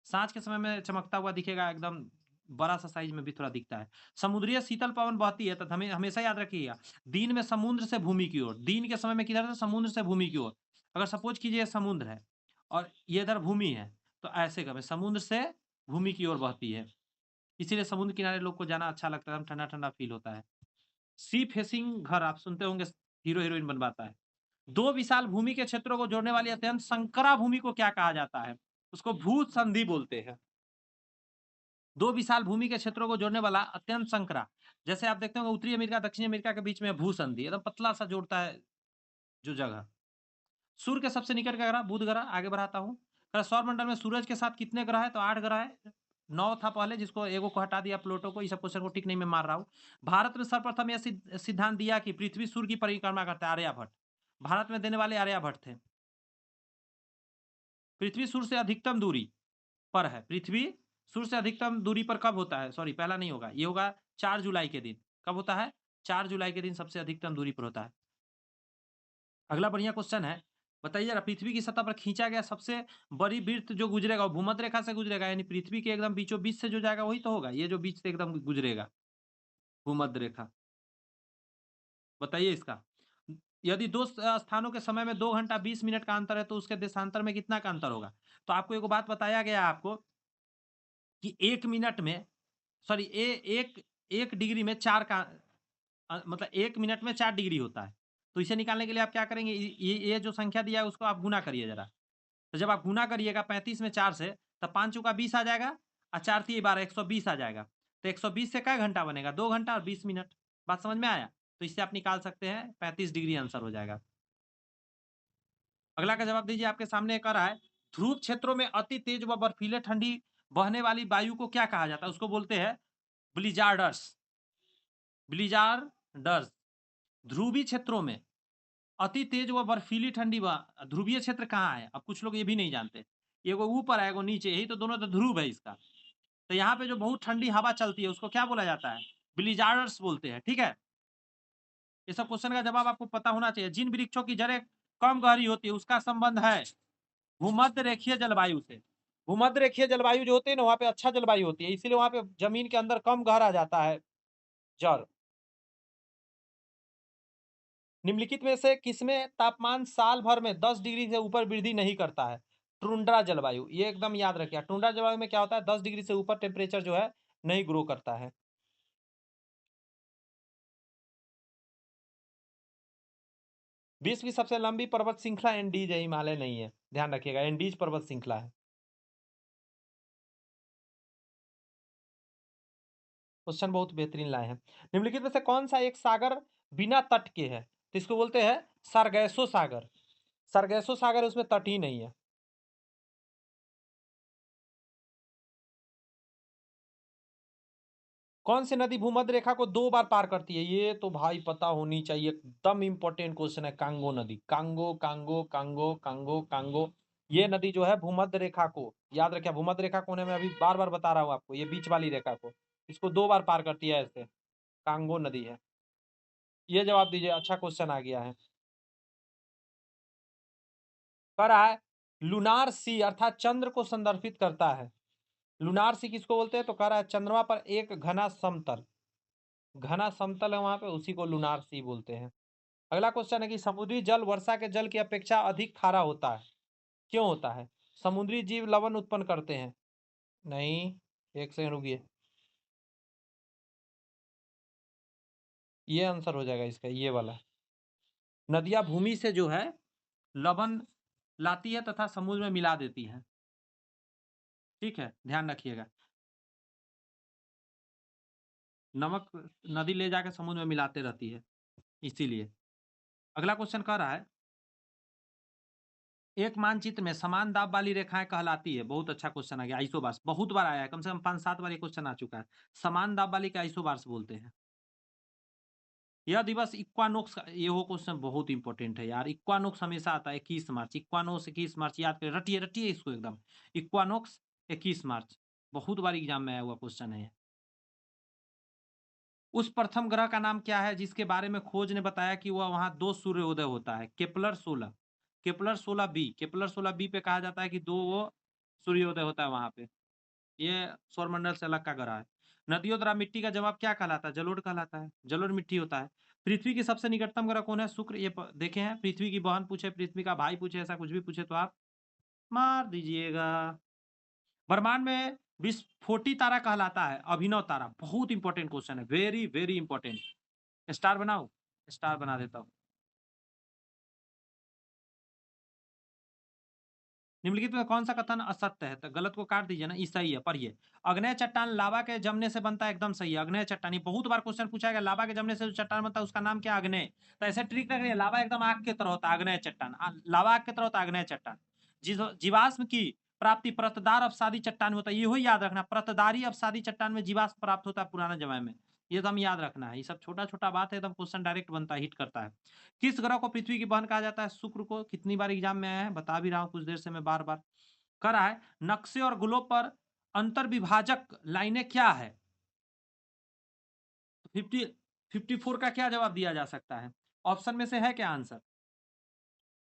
सांझ के समय में चमकता हुआ दिखेगा, एकदम बड़ा सा साइज में भी थोड़ा दिखता है। समुद्रीय शीतल पवन बहती है, तो हमें हमेशा याद रखिएगा, दिन में समुद्र से भूमि की ओर, दिन के समय में किधर से? समुद्र से भूमि की ओर। अगर सपोज कीजिए समुद्र है और ये इधर भूमि है, तो ऐसे करें, समुद्र से भूमि की ओर बहती है, इसीलिए समुद्र किनारे लोग को जाना अच्छा लगता है, ठंडा ठंडा फील होता है। सी फेसिंग घर आप सुनते होंगे, हीरो हीरोइन बनवाता है। दो विशाल भूमि के क्षेत्रों को जोड़ने वाली अत्यंत संकरा भूमि को क्या कहा जाता है? उसको भू संधि बोलते हैं। दो विशाल भूमि के क्षेत्रों को जोड़ने वाला अत्यंत संकरा, जैसे आप देखते होंगे उत्तरी अमेरिका दक्षिणी अमेरिका के बीच में भू संधि, एकदम पतला सा जोड़ता है जो जगह। सूर्य के सबसे निकट का ग्रह बुध ग्रह। आगे बढ़ाता हूँ, सौरमंडल में सूरज के साथ कितने ग्रह है? तो 8 ग्रह है। 9 था पहले, जिसको एगो को हटा दिया, प्लूटो को। इस क्वेश्चन को टिक नहीं मैं मार रहा हूँ। भारत में सर्वप्रथम यह सिद्धांत दिया कि पृथ्वी सूर्य की परिक्रमा करता है, आर्यभट्ट। भारत में देने वाले आर्यभट्ट थे। पृथ्वी सूर्य से अधिकतम दूरी पर है। पृथ्वी सूर्य से अधिकतम दूरी पर कब होता है? सॉरी, पहला नहीं होगा, ये होगा 4 जुलाई के दिन। कब होता है? 4 जुलाई के दिन सबसे अधिकतम दूरी पर होता है। अगला बढ़िया क्वेश्चन है, बताइए जरा, पृथ्वी की सतह पर खींचा गया सबसे बड़ी वृत्त जो गुजरेगा, वो भूमध्य रेखा से गुजरेगा, यानी पृथ्वी के एकदम बीचों बीच से जो जाएगा वही तो होगा, ये जो बीच से एकदम गुजरेगा, भूमध्य रेखा। बताइए इसका। यदि दो स्थानों के समय में 2 घंटा 20 मिनट का अंतर है, तो उसके देशांतर में कितना का अंतर होगा? तो आपको एक बात बताया गया आपको कि 1 मिनट में, सॉरी, एक 1 डिग्री में 4 का मतलब 1 मिनट में 4 डिग्री होता है। तो इसे निकालने के लिए आप क्या करेंगे, ये जो संख्या दिया है उसको आप गुना करिए जरा। तो जब आप गुना करिएगा 35 में 4 से, तब 5 चौका 20 आ जाएगा, और 4 तिये 12, 120 आ जाएगा। तो 120 से कै घंटा बनेगा? 2 घंटा और 20 मिनट। बात समझ में आया? तो इससे आप निकाल सकते हैं, 35 डिग्री आंसर हो जाएगा। अगला का जवाब दीजिए, आपके सामने एक आ रहा है, ध्रुव क्षेत्रों में अति तेज व बर्फीले ठंडी बहने वाली वायु को क्या कहा जाता है? उसको बोलते हैं ब्लिजार्डर्स। ब्लिजार्डर्स। ध्रुवीय क्षेत्रों में अति तेज व बर्फीली ठंडी ध्रुवीय क्षेत्र कहाँ है? अब कुछ लोग ये भी नहीं जानते, एगो ऊपर है एगो नीचे, यही तो दोनों तो ध्रुव है इसका। तो यहाँ पे जो बहुत ठंडी हवा चलती है उसको क्या बोला जाता है? ब्लिजार्डर्स बोलते हैं, ठीक है। ये सब क्वेश्चन का जवाब आपको पता होना चाहिए। जिन वृक्षों की जड़ें कम गहरी होती है उसका संबंध है भूमध्य रेखीय जलवायु से। भूमध्य रेखीय जलवायु जो होती है ना, वहाँ पे अच्छा जलवायु होती है, इसीलिए वहाँ पे जमीन के अंदर कम गहरा जाता है जल। निम्नलिखित में से किसमें तापमान साल भर में 10 डिग्री से ऊपर वृद्धि नहीं करता है? टुंड्रा जलवायु। ये एकदम याद रखिए, टुंड्रा जलवायु में क्या होता है, 10 डिग्री से ऊपर टेम्परेचर जो है नहीं ग्रो करता है। विश्व की सबसे लंबी पर्वत श्रृंखला एंडीज है, हिमालय नहीं है, ध्यान रखिएगा, एंडीज पर्वत श्रृंखला है। क्वेश्चन बहुत बेहतरीन लाए हैं। निम्नलिखित में से कौन सा एक सागर बिना तट के है? तो इसको बोलते हैं सरगैसो सागर। सरगैसो सागर, उसमें तट ही नहीं है। कौन सी नदी भूमध्य रेखा को 2 बार पार करती है? ये तो भाई पता होनी चाहिए, एकदम इंपॉर्टेंट क्वेश्चन है। कांगो नदी, Congo Congo Congo Congo Congo, ये नदी जो है भूमध्य रेखा को, याद रखिए, भूमध्य रेखा को मैं अभी बार बार बता रहा हूँ आपको, ये बीच वाली रेखा को, इसको 2 बार पार करती है, ऐसे कांगो नदी है। ये जवाब दीजिए, अच्छा क्वेश्चन आ गया है। कह रहा है लुनार सी अर्थात चंद्र को संदर्भित करता है। लुनार सी किसको बोलते हैं? तो कह रहा है चंद्रमा पर एक घना समतल, घना समतल है वहां पे, उसी को लुनार सी बोलते हैं। अगला क्वेश्चन है कि समुद्री जल वर्षा के जल की अपेक्षा अधिक खारा होता है, क्यों होता है? समुद्री जीव लवण उत्पन्न करते हैं। नहीं, एक सेकंड रुकिए, ये आंसर हो जाएगा इसका, ये वाला। नदियां भूमि से जो है लवण लाती है तथा समुद्र में मिला देती है, ठीक है, ध्यान रखिएगा। नमक नदी ले जाकर समुद्र में मिलाते रहती है, इसीलिए। अगला क्वेश्चन कह रहा है, एक मानचित्र में समान दाब वाली रेखाएं कहलाती है। बहुत अच्छा क्वेश्चन आ गया, आइसोबार्स, बहुत बार आया है, कम से कम 5-7 बार ये क्वेश्चन आ चुका है। समान दाब वाली के आइसोबार्स बोलते हैं। यह दिवस इक्वानोक्स का, ये हो क्वेश्चन बहुत इंपॉर्टेंट है यार। इक्वानोक्स हमेशा आता है 21 मार्च, इक्वानोक्स 21 मार्च, याद करें, रटिए रटिए इसको एकदम। इक्वानोक्स 21 मार्च, बहुत बार एग्जाम में आया हुआ क्वेश्चन है। उस प्रथम ग्रह का नाम क्या है जिसके बारे में खोज ने बताया कि वह वहां 2 सूर्योदय होता है? Kepler 16, Kepler 16 B, Kepler 16 B पे कहा जाता है कि 2 वो सूर्योदय होता है वहां पे। ये सौरमंडल से अलग का ग्रह है। नदियों द्वारा मिट्टी का जवाब क्या कहलाता है? जलोढ़ कहलाता है, जलोढ़ मिट्टी होता है। पृथ्वी की सबसे निकटतम ग्रह कौन है? शुक्र। ये देखे हैं, पृथ्वी की बहन पूछे, पृथ्वी का भाई पूछे, ऐसा कुछ भी पूछे तो आप मार दीजिएगा। ब्रह्मांड में विस्फोटी तारा कहलाता है? अभिनव तारा। बहुत इंपॉर्टेंट क्वेश्चन है, वेरी वेरी इंपॉर्टेंट। स्टार बनाओ, स्टार बना देता हूँ। निम्नलिखित में कौन सा कथन असत्य है? तो गलत को काट दीजिए ना, ई सही है, पढ़िए। अग्नेय चट्टान लावा के जमने से बनता है, एकदम सही है। अग्नेय चट्टान, ये बहुत बार क्वेश्चन पूछा गया, लावा के जमने से जो चट्टान बनता है उसका नाम क्या? अग्नेय। तो ऐसे ट्रिक रखिए, लावा एकदम आग की तरह होता है, अग्नेय चट्टान। लावा आग की तरह होता है, अग्नेय चट्टान। जीवाश्म की प्राप्ति परतदार अवसादी चट्टान में होता है, ये याद रखना। परतदारी अवसादी चट्टान में जीवाश्म प्राप्त होता है पुराने जमाने में, ये एकदम याद रखना है। ये सब छोटा छोटा बात है, एकदम क्वेश्चन डायरेक्ट बनता है, हिट करता है। किस ग्रह को पृथ्वी की बहन कहा जाता है? शुक्र को। कितनी बार एग्जाम में आया है, बता भी रहा हूँ कुछ देर से मैं, बार बार करा है। नक्शे और ग्लोब पर अंतर्विभाजक लाइनें क्या है? 50 54 का क्या जवाब दिया जा सकता है? ऑप्शन में से है क्या आंसर?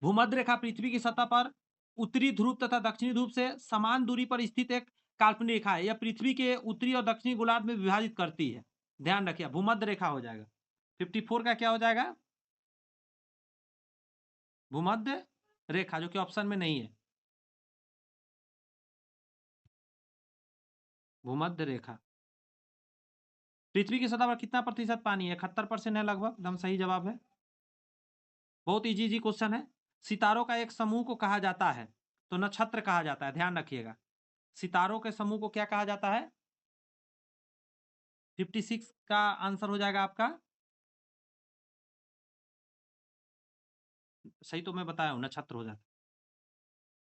भूमध्य रेखा पृथ्वी की सतह पर उत्तरी ध्रुव तथा दक्षिणी ध्रुव से समान दूरी पर स्थित एक काल्पनिक रेखा है। यह पृथ्वी के उत्तरी और दक्षिणी गोलार्ध में विभाजित करती है। ध्यान रखिए, भूमध्य रेखा हो जाएगा। 54 का क्या हो जाएगा? भूमध्य रेखा, जो कि ऑप्शन में नहीं है। भूमध्य रेखा। पृथ्वी की सतह पर कितना प्रतिशत पानी है? 71% है लगभग, एकदम सही जवाब है। बहुत इजी इजी क्वेश्चन है। सितारों का एक समूह को कहा जाता है? तो नक्षत्र कहा जाता है, ध्यान रखिएगा। सितारों के समूह को क्या कहा जाता है? 56 का आंसर हो जाएगा आपका। सही तो मैं बताया हूं, नक्षत्र हो जाता है।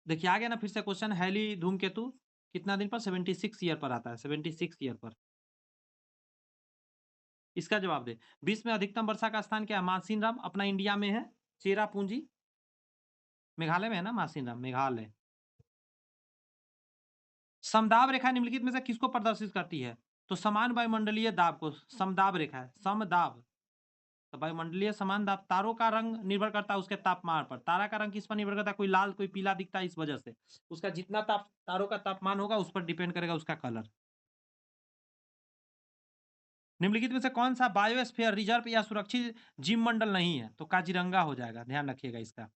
देखिए आ गया ना फिर से क्वेश्चन, हैली धूमकेतु कितना दिन पर? 76 ईयर पर आता है, 76 ईयर पर। इसका जवाब दे। विश्व में अधिकतम वर्षा का स्थान क्या है? मासिनराम अपना इंडिया में है। चेरापूंजी मेघालय में है ना, मासिनराम मेघालय। समदाब रेखा निम्नलिखित में से किसको प्रदर्शित करती है? तो समान वायुमंडलीय दाब को समदाब रेखा है, समदाब। तो वायुमंडलीय समान दाब। तारों का रंग निर्भर करता है उसके तापमान पर। तारा का रंग किस पर निर्भर करता है? कोई लाल कोई पीला दिखता है, इस वजह से उसका जितना तारों का तापमान होगा उस पर डिपेंड करेगा उसका कलर। निम्नलिखित में से कौन सा बायोस्फीयर रिजर्व या सुरक्षित जीव मंडल नहीं है? तो काजीरंगा हो जाएगा, ध्यान रखिएगा इसका।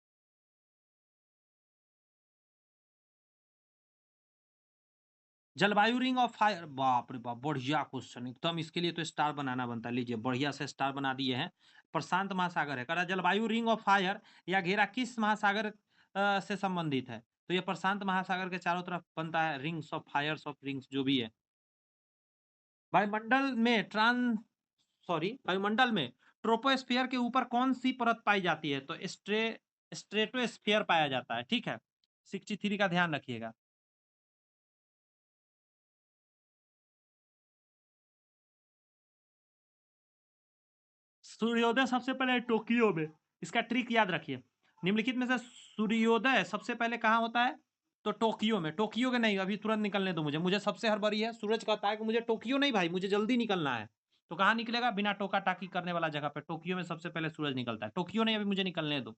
जलवायु रिंग ऑफ फायर, बाप रे बाप, बढ़िया क्वेश्चन एकदम। इसके लिए तो स्टार बनाना बनता है। लीजिए बढ़िया से स्टार बना दिए हैं। प्रशांत महासागर है। कह रहा है जलवायु रिंग ऑफ फायर या घेरा किस महासागर से संबंधित है? तो ये प्रशांत महासागर के चारों तरफ बनता है, rings of fires of rings जो भी है। वायुमंडल में वायुमंडल में ट्रोपोस्फियर के ऊपर कौन सी परत पाई जाती है? तो स्ट्रेटोस्फियर पाया जाता है, ठीक है। 63 का ध्यान रखिएगा। सूर्योदय सबसे पहले टोक्यो में। इसका ट्रिक याद रखिए। निम्नलिखित में से सूर्योदय सबसे पहले कहाँ होता है? तो टोक्यो में। टोक्यो के नहीं, अभी तुरंत निकलने दो मुझे, मुझे सबसे हड़बड़ी है। सूरज कहता है कि मुझे टोक्यो नहीं भाई, मुझे जल्दी निकलना है। तो कहाँ निकलेगा? बिना टोका टाकी करने वाला जगह पे, टोक्यो में सबसे पहले सूरज निकलता है। टोक्यो नहीं, अभी मुझे निकलने दो।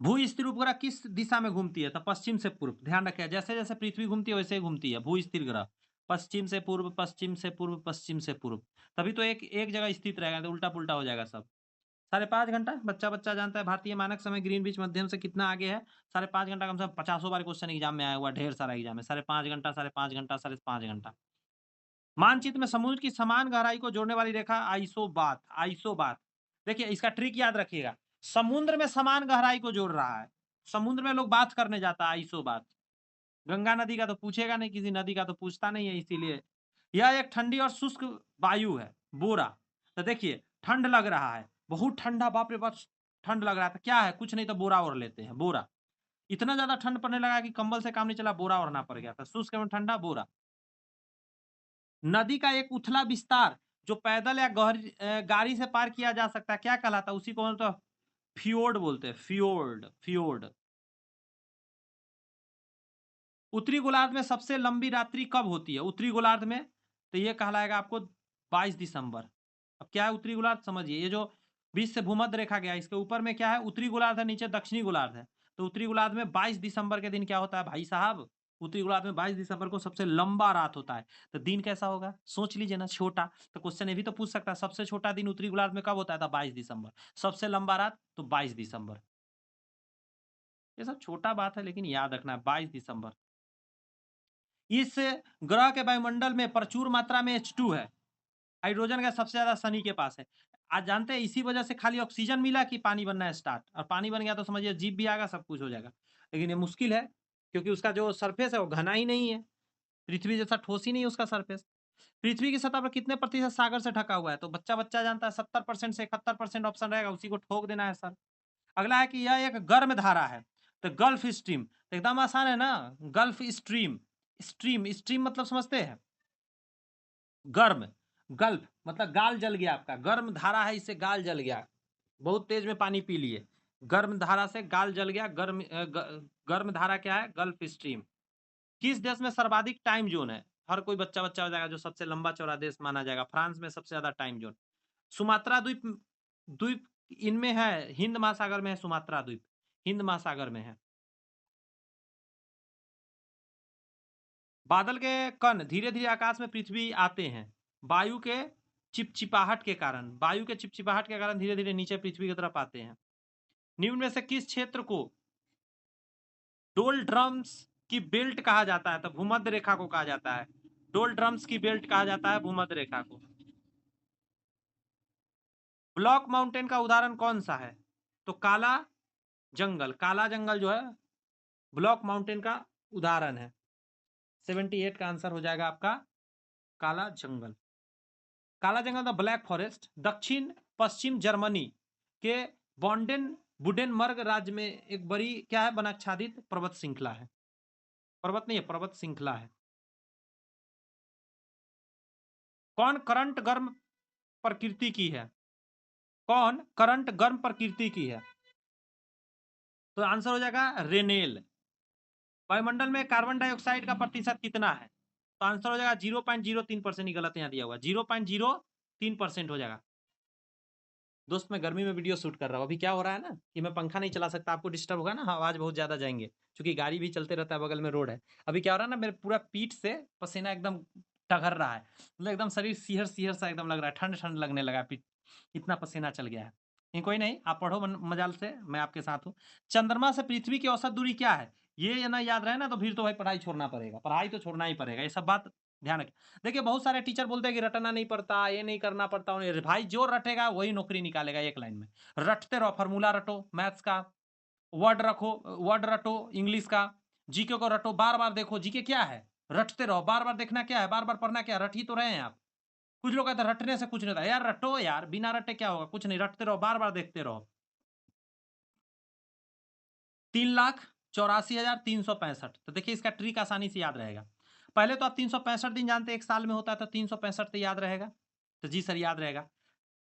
भू स्थिर उपग्रह किस दिशा में घूमती है? तो पश्चिम से पूर्व। ध्यान रखिए, जैसे जैसे पृथ्वी घूमती है वैसे ही घूमती है भू स्थिर ग्रह। पश्चिम से पूर्व, पश्चिम से पूर्व, पश्चिम से पूर्व। तभी तो एक एक जगह स्थित रहेगा, तो उल्टा पुल्टा हो जाएगा सब। 5.5 घंटा, बच्चा बच्चा जानता है। भारतीय मानक समय ग्रीनविच मध्यम से कितना आगे है? 5.5 घंटा। कम से कम 50 बार क्वेश्चन एग्जाम में आया हुआ, ढेर सारा एग्जाम है। 5.5 घंटा, 5.5 घंटा, 5.5 घंटा। मानचित्र में समुद्र की समान गहराई को जोड़ने वाली रेखा आइसोबात, आइसोबात। देखिए इसका ट्रिक याद रखिएगा। समुद्र में समान गहराई को जोड़ रहा है। समुद्र में लोग बात करने जाता है, आइसोबात। गंगा नदी का तो पूछेगा नहीं, किसी नदी का तो पूछता नहीं है, इसीलिए। यह एक ठंडी और शुष्क वायु है, बोरा। तो देखिए ठंड लग रहा है, बहुत ठंडा, बाप रे बाप ठंड लग रहा था। क्या है? कुछ नहीं तो बोरा ओढ़ लेते हैं, बोरा। इतना ज्यादा ठंड पड़ने लगा कि कंबल से काम नहीं चला, बोरा ओढ़ना पड़ गया था। शुष्क एवं ठंडा, बोरा। नदी का एक उथला विस्तार जो पैदल या गाड़ी से पार किया जा सकता है, क्या कहलाता है? उसी को तो फ्योर्ड बोलते हैं, फ्योर्ड, फ्योर्ड। उत्तरी गोलार्ध में सबसे लंबी रात्रि कब होती है? उत्तरी गोलार्ध में तो ये कहलाएगा आपको 22 दिसंबर। अब क्या है उत्तरी गोलार्ध समझिए, ये जो बीच से भूमध्य रेखा गया, इसके ऊपर में क्या है? उत्तरी गोलार्ध है, नीचे दक्षिणी गोलार्ध है। तो उत्तरी गोलार्ध में 22 दिसंबर के दिन क्या होता है भाई साहब? उत्तरी गोलार्ध में 22 दिसंबर को सबसे लंबा रात होता है। तो दिन कैसा होगा? सोच लीजिए ना, छोटा। तो क्वेश्चन ये भी तो पूछ सकता है, सबसे छोटा दिन उत्तरी गोलार्ध में कब होता है? 22 दिसंबर। सबसे लंबा रात तो 22 दिसंबर। ये सब छोटा बात है, लेकिन याद रखना है 22 दिसंबर। इस ग्रह के वायुमंडल में प्रचुर मात्रा में H2 है। हाइड्रोजन गैस सबसे ज्यादा शनि के पास है। आज जानते हैं इसी वजह से खाली ऑक्सीजन मिला कि पानी बनना है स्टार्ट, और पानी बन गया तो समझिए जीव भी आएगा, सब कुछ हो जाएगा। लेकिन ये मुश्किल है, क्योंकि उसका जो सरफेस है वो घना ही नहीं है, पृथ्वी जैसा ठोस ही नहीं है उसका सरफेस। पृथ्वी की सतह पर कितने प्रतिशत सागर से ढका हुआ है? तो बच्चा बच्चा जानता है 70% से 71% ऑप्शन रहेगा, उसी को ठोक देना है सर। अगला है कि यह एक गर्म धारा है, तो गल्फ स्ट्रीम तो एकदम आसान है ना, गल्फ स्ट्रीम। स्ट्रीम स्ट्रीम मतलब समझते हैं? गर्म। गल्फ मतलब गाल जल गया आपका, गर्म धारा है, इससे गाल जल गया, बहुत तेज में पानी पी लिए, गर्म धारा से गाल जल गया। गर्म धारा क्या है? Gulf stream. किस देश में सर्वाधिक टाइम जोन है? हर कोई बच्चा बच्चा हो जाएगा, जो सबसे लंबा चौड़ा देश माना जाएगा, फ्रांस में सबसे ज्यादा टाइम जोन। सुमात्रा द्वीप, द्वीप इनमें है, हिंद महासागर में है, सुमात्रा द्वीप हिंद महासागर में है। बादल के कण धीरे धीरे आकाश में पृथ्वी आते हैं, वायु के चिपचिपाहट के कारण, वायु के चिपचिपाहट के कारण धीरे धीरे नीचे पृथ्वी की तरफ आते हैं। निम्न में से किस क्षेत्र को डोलड्रम्स की बेल्ट कहा जाता है? तो भूमध्य रेखा को कहा जाता है, डोलड्रम्स की बेल्ट कहा जाता है भूमध्य रेखा को। ब्लॉक माउंटेन का उदाहरण कौन सा है? तो काला जंगल, काला जंगल जो है ब्लॉक माउंटेन का उदाहरण है। 78 का आंसर हो जाएगा आपका काला जंगल। काला जंगल द ब्लैक फॉरेस्ट दक्षिण पश्चिम जर्मनी के बॉन्डेन बुडेनमर्ग राज्य में एक बड़ी क्या है? वनाच्छादित पर्वत श्रृंखला है। पर्वत नहीं है, पर्वत श्रृंखला है। कौन करंट गर्म प्रकृति की है? कौन करंट गर्म प्रकृति की है? तो आंसर हो जाएगा रेनेल। वायुमंडल में कार्बन डाइऑक्साइड का प्रतिशत कितना है? तो आंसर हो जाएगा 0.03%। ही गलत यहाँ दिया हुआ, 0.03% हो जाएगा। दोस्त मैं गर्मी में वीडियो शूट कर रहा हूँ, अभी क्या हो रहा है ना कि मैं पंखा नहीं चला सकता, आपको डिस्टर्ब होगा ना, आवाज बहुत ज्यादा जाएंगे, क्योंकि गाड़ी भी चलते रहता है, बगल में रोड है। अभी क्या हो रहा है ना, मेरे पूरा पीठ से पसीना एकदम टघर रहा है, मतलब एकदम शरीर सिहर सिहर सा एकदम लग रहा है, ठंड ठंड लगने लगा पीठ, इतना पसीना चल गया है। नहीं कोई नहीं, आप पढ़ो मजाल से, मैं आपके साथ हूँ। चंद्रमा से पृथ्वी की औसत दूरी क्या है? ये ना याद रहे ना, तो फिर तो भाई पढ़ाई छोड़ना पड़ेगा, पढ़ाई तो छोड़ना ही पड़ेगा, ये सब बात ध्यान रखें। देखिए बहुत सारे टीचर बोलते हैं कि रटना नहीं पड़ता, ये नहीं करना पड़ता, उन्हें भाई जो रटेगा वही नौकरी निकालेगा एक लाइन में। रटते रहो, फार्मूला रटो मैथ्स का, वर्ड रखो, वर्ड रटो इंग्लिश का, जीके को रटो, बार बार देखो जीके क्या है, रटते रहो, बार बार देखना क्या है, बार बार पढ़ना क्या है, रट ही तो रहे हैं आप। कुछ लोग कहते हैं रटने से कुछ नहीं होता, यार रटो यार, बिना रटे क्या होगा? कुछ नहीं, रटते रहो, बार बार देखते रहो। 3,84,365, तो देखिए इसका ट्रिक आसानी से याद रहेगा। पहले तो आप 365 दिन जानते हैं, एक साल में होता है, तो 365 तो याद रहेगा, तो जी सर याद रहेगा।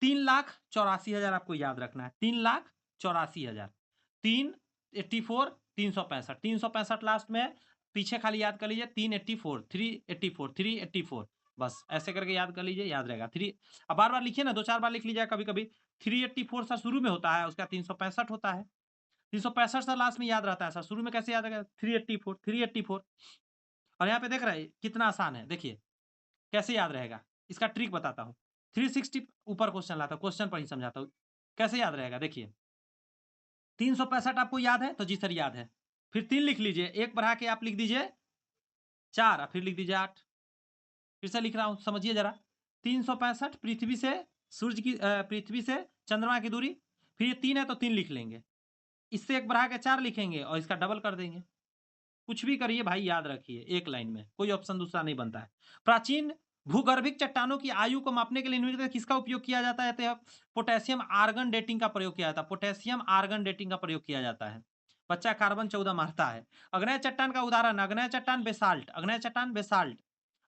3,84,000 आपको याद रखना है, 3,84,000, 384, 365, 365 लास्ट में है, पीछे खाली याद कर लीजिए 384, 384, 384, बस ऐसे करके याद कर लीजिए, याद रहेगा। थ्री अब बार बार लिखिए ना, 2-4 बार लिख लीजिए, कभी कभी 384 सर शुरू में होता है, उसका 365 होता है, 365 सर लास्ट में याद रहता है सर, शुरू में कैसे याद रहेगा? 384, 384। और यहाँ पे देख रहे हैं कितना आसान है, देखिए कैसे याद रहेगा, इसका ट्रिक बताता हूँ। 360 ऊपर क्वेश्चन लाता हूँ, क्वेश्चन पर ही समझाता हूँ कैसे याद रहेगा। देखिए 365 आपको याद है, तो जी सर याद है, फिर 3 लिख लीजिए, एक बढ़ा के आप लिख दीजिए 4, फिर लिख दीजिए 8, फिर से लिख रहा हूँ समझिए जरा। 365 पृथ्वी से सूर्य की पृथ्वी से चंद्रमा की दूरी, फिर ये 3 है तो 3 लिख लेंगे, इससे एक बढ़ा के 4 लिखेंगे और इसका डबल कर देंगे। कुछ भी करिए भाई, याद रखिए एक लाइन में, कोई ऑप्शन दूसरा नहीं बनता है। प्राचीन भूगर्भिक चट्टानों की आयु को मापने के लिए निम्नलिखित में किसका उपयोग किया जाता है? तो पोटेशियम आर्गन डेटिंग का प्रयोग किया जाता है, पोटेशियम आर्गन डेटिंग का प्रयोग किया जाता है। बच्चा कार्बन 14 मारता है। अग्नेय चट्टान का उदाहरण, अग्नेय चट्टान बेसाल्ट, अग्नेय चट्टान बेसाल्ट।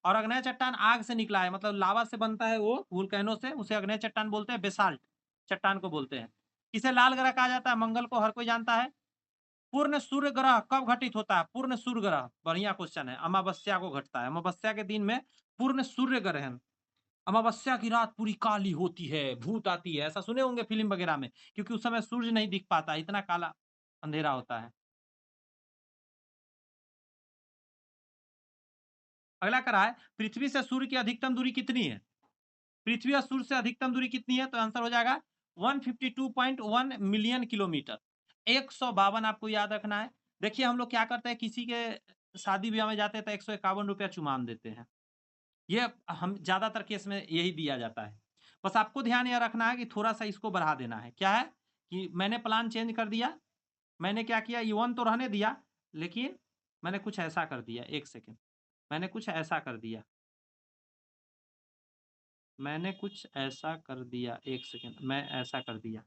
और अग्नेय चट्टान आग से निकला है, मतलब लावा से बनता है वो, वोल्केनो से, उसे अग्नेय चट्टान बोलते हैं, बेसाल्ट चट्टान को बोलते हैं। इसे लाल ग्रह कहा जाता है, मंगल को हर कोई जानता है। पूर्ण सूर्य ग्रह कब घटित होता है? पूर्ण सूर्य ग्रह, बढ़िया क्वेश्चन है, अमावस्या को घटता है। अमावस्या के दिन में पूर्ण सूर्य ग्रहण, अमावस्या की रात पूरी काली होती है, भूत आती है, ऐसा सुने होंगे फिल्म वगैरह में, क्योंकि उस समय सूर्य नहीं दिख पाता, इतना काला अंधेरा होता है। अगला करा है, पृथ्वी से सूर्य की अधिकतम दूरी कितनी है? पृथ्वी और सूर्य से अधिकतम दूरी कितनी है? तो आंसर हो जाएगा 152.1 मिलियन किलोमीटर। 152 आपको याद रखना है। देखिए हम लोग क्या करते हैं, किसी के शादी ब्याह में जाते हैं तो 151 रुपया चुमान देते हैं। ये हम ज्यादातर केस में यही दिया जाता है। बस आपको ध्यान यह रखना है कि थोड़ा-सा इसको बढ़ा देना है। क्या है कि मैंने प्लान चेंज कर दिया। मैंने क्या किया, ये 1 तो रहने दिया, लेकिन मैंने कुछ ऐसा कर दिया। 1 सेकंड, मैंने कुछ ऐसा कर दिया। मैंने कुछ ऐसा कर दिया, 1 सेकंड, मैं ऐसा कर दिया।